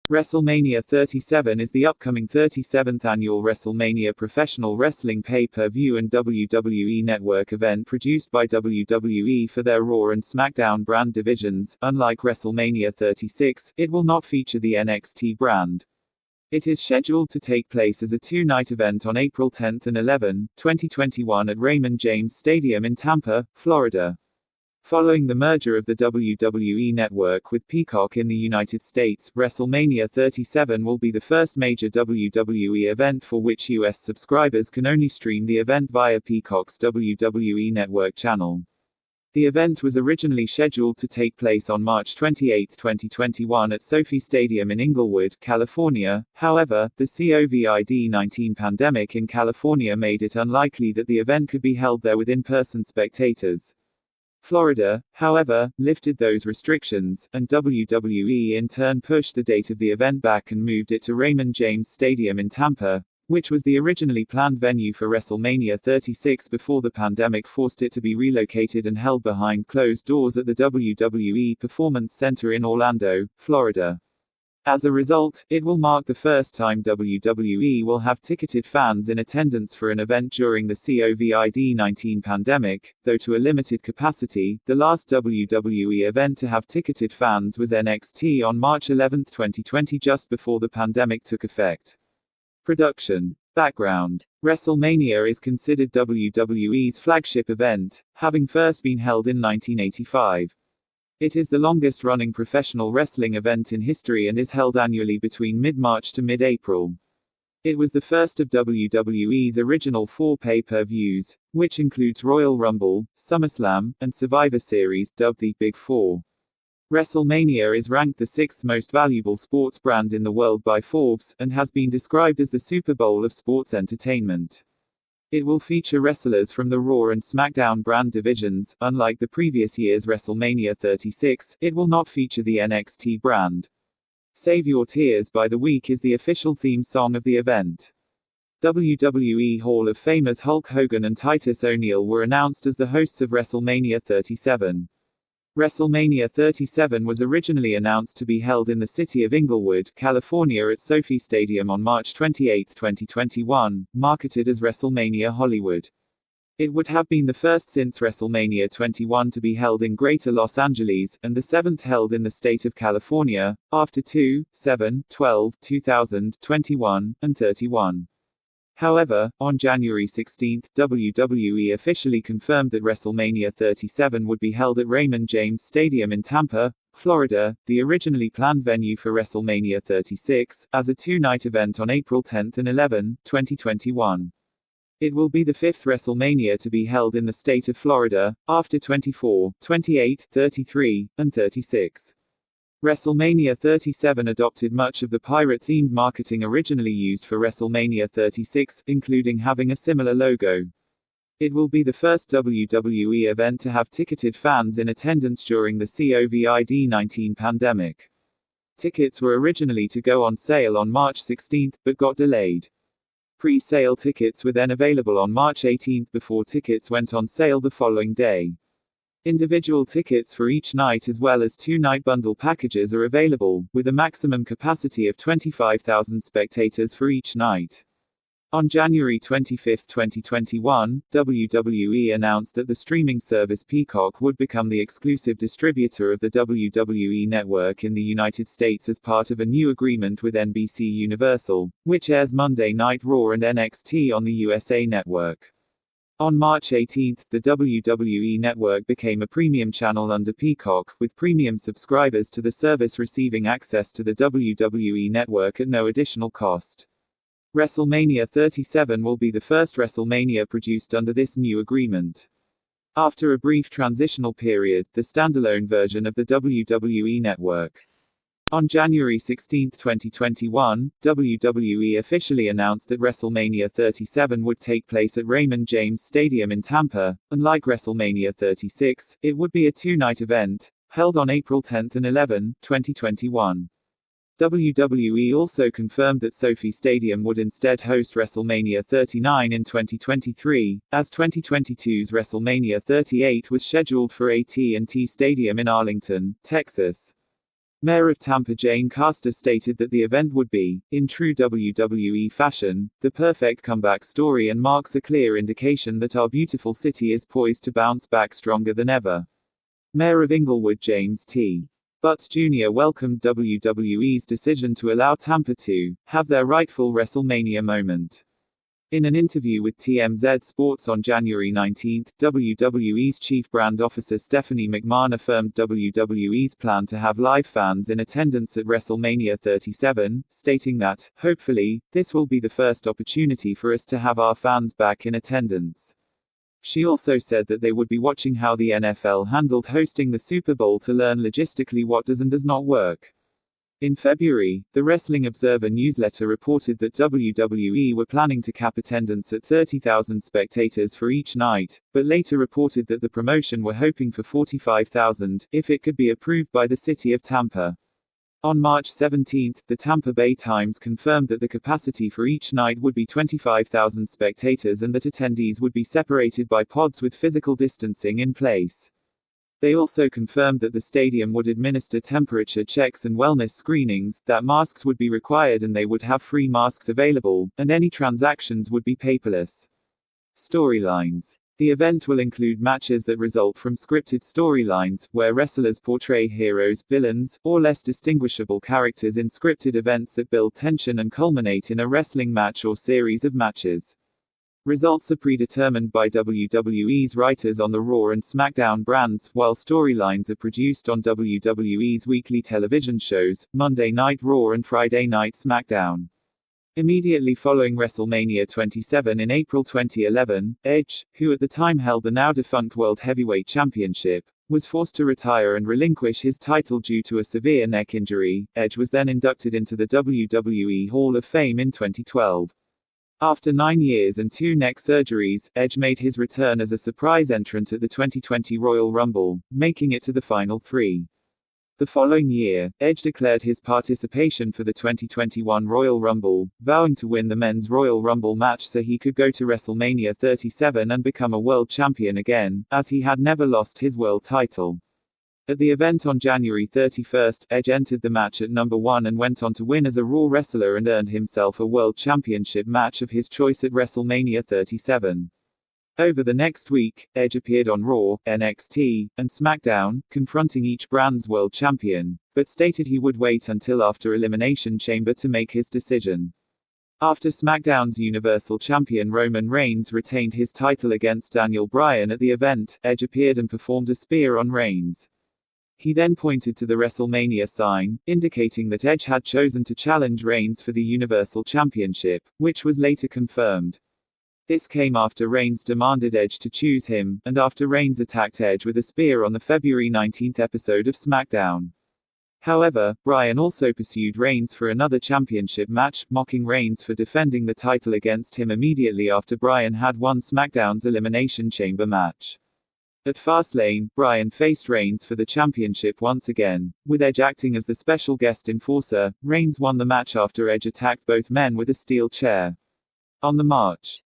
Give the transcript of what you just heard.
WrestleMania 37 is the upcoming 37th annual WrestleMania professional wrestling pay-per-view and WWE Network event produced by WWE for their Raw and SmackDown brand divisions. Unlike WrestleMania 36, it will not feature the NXT brand. It is scheduled to take place as a two-night event on April 10 and 11, 2021 at Raymond James Stadium in Tampa, Florida. Following the merger of the WWE Network with Peacock in the United States, WrestleMania 37 will be the first major WWE event for which U.S. subscribers can only stream the event via Peacock's WWE Network channel. The event was originally scheduled to take place on March 28, 2021 at SoFi Stadium in Inglewood, California. However, the COVID-19 pandemic in California made it unlikely that the event could be held there with in-person spectators. Florida, however, lifted those restrictions, and WWE in turn pushed the date of the event back and moved it to Raymond James Stadium in Tampa, which was the originally planned venue for WrestleMania 36 before the pandemic forced it to be relocated and held behind closed doors at the WWE Performance Center in Orlando, Florida. As a result, it will mark the first time WWE will have ticketed fans in attendance for an event during the COVID-19 pandemic, though to a limited capacity. The last WWE event to have ticketed fans was NXT on March 11, 2020, just before the pandemic took effect. Production. Background. WrestleMania is considered WWE's flagship event, having first been held in 1985. It is the longest-running professional wrestling event in history and is held annually between mid-March to mid-April. It was the first of WWE's original 4 pay-per-views, which includes Royal Rumble, SummerSlam, and Survivor Series, dubbed the Big Four. WrestleMania is ranked the 6th most valuable sports brand in the world by Forbes, and has been described as the Super Bowl of sports entertainment. It will feature wrestlers from the Raw and SmackDown brand divisions. Unlike the previous year's WrestleMania 36, it will not feature the NXT brand. Save Your Tears by The Week is the official theme song of the event. WWE Hall of Famers Hulk Hogan and Titus O'Neil were announced as the hosts of WrestleMania 37. WrestleMania 37 was originally announced to be held in the city of Inglewood, California at SoFi Stadium on March 28, 2021, marketed as WrestleMania Hollywood. It would have been the first since WrestleMania 21 to be held in Greater Los Angeles, and the 7th held in the state of California, after 2, 7, 12, 2000, 21, and 31. However, on January 16, WWE officially confirmed that WrestleMania 37 would be held at Raymond James Stadium in Tampa, Florida, the originally planned venue for WrestleMania 36, as a two-night event on April 10 and 11, 2021. It will be the 5th WrestleMania to be held in the state of Florida, after 24, 28, 33, and 36. WrestleMania 37 adopted much of the pirate-themed marketing originally used for WrestleMania 36, including having a similar logo. It will be the first WWE event to have ticketed fans in attendance during the COVID-19 pandemic. Tickets were originally to go on sale on March 16, but got delayed. Pre-sale tickets were then available on March 18 before tickets went on sale the following day. Individual tickets for each night as well as two-night bundle packages are available, with a maximum capacity of 25,000 spectators for each night. On January 25, 2021, WWE announced that the streaming service Peacock would become the exclusive distributor of the WWE Network in the United States as part of a new agreement with NBC Universal, which airs Monday Night Raw and NXT on the USA Network. On March 18, the WWE Network became a premium channel under Peacock, with premium subscribers to the service receiving access to the WWE Network at no additional cost. WrestleMania 37 will be the first WrestleMania produced under this new agreement. After a brief transitional period, the standalone version of the WWE Network. On January 16, 2021, WWE officially announced that WrestleMania 37 would take place at Raymond James Stadium in Tampa. Unlike WrestleMania 36, it would be a two-night event, held on April 10 and 11, 2021. WWE also confirmed that SoFi Stadium would instead host WrestleMania 39 in 2023, as 2022's WrestleMania 38 was scheduled for AT&T Stadium in Arlington, Texas. Mayor of Tampa Jane Castor stated that the event would be, in true WWE fashion, the perfect comeback story and marks a clear indication that our beautiful city is poised to bounce back stronger than ever. Mayor of Inglewood James T. Butts Jr. welcomed WWE's decision to allow Tampa to have their rightful WrestleMania moment. In an interview with TMZ Sports on January 19, WWE's chief brand officer Stephanie McMahon affirmed WWE's plan to have live fans in attendance at WrestleMania 37, stating that, hopefully, this will be the first opportunity for us to have our fans back in attendance. She also said that they would be watching how the NFL handled hosting the Super Bowl to learn logistically what does and does not work. In February, the Wrestling Observer newsletter reported that WWE were planning to cap attendance at 30,000 spectators for each night, but later reported that the promotion were hoping for 45,000, if it could be approved by the city of Tampa. On March 17, the Tampa Bay Times confirmed that the capacity for each night would be 25,000 spectators and that attendees would be separated by pods with physical distancing in place. They also confirmed that the stadium would administer temperature checks and wellness screenings, that masks would be required and they would have free masks available, and any transactions would be paperless. Storylines. The event will include matches that result from scripted storylines, where wrestlers portray heroes, villains, or less distinguishable characters in scripted events that build tension and culminate in a wrestling match or series of matches. Results are predetermined by WWE's writers on the Raw and SmackDown brands, while storylines are produced on WWE's weekly television shows, Monday Night Raw and Friday Night SmackDown. Immediately following WrestleMania 27 in April 2011, Edge, who at the time held the now-defunct World Heavyweight Championship, was forced to retire and relinquish his title due to a severe neck injury. Edge was then inducted into the WWE Hall of Fame in 2012. After 9 years and 2 neck surgeries, Edge made his return as a surprise entrant at the 2020 Royal Rumble, making it to the final 3. The following year, Edge declared his participation for the 2021 Royal Rumble, vowing to win the Men's Royal Rumble match so he could go to WrestleMania 37 and become a world champion again, as he had never lost his world title. At the event on January 31, Edge entered the match at number 1 and went on to win as a Raw wrestler and earned himself a World Championship match of his choice at WrestleMania 37. Over the next week, Edge appeared on Raw, NXT, and SmackDown, confronting each brand's world champion, but stated he would wait until after Elimination Chamber to make his decision. After SmackDown's Universal Champion Roman Reigns retained his title against Daniel Bryan at the event, Edge appeared and performed a spear on Reigns. He then pointed to the WrestleMania sign, indicating that Edge had chosen to challenge Reigns for the Universal Championship, which was later confirmed. This came after Reigns demanded Edge to choose him, and after Reigns attacked Edge with a spear on the February 19 episode of SmackDown. However, Bryan also pursued Reigns for another championship match, mocking Reigns for defending the title against him immediately after Bryan had won SmackDown's Elimination Chamber match. At Fastlane, Bryan faced Reigns for the championship once again, with Edge acting as the special guest enforcer. Reigns won the match after Edge attacked both men with a steel chair. On the March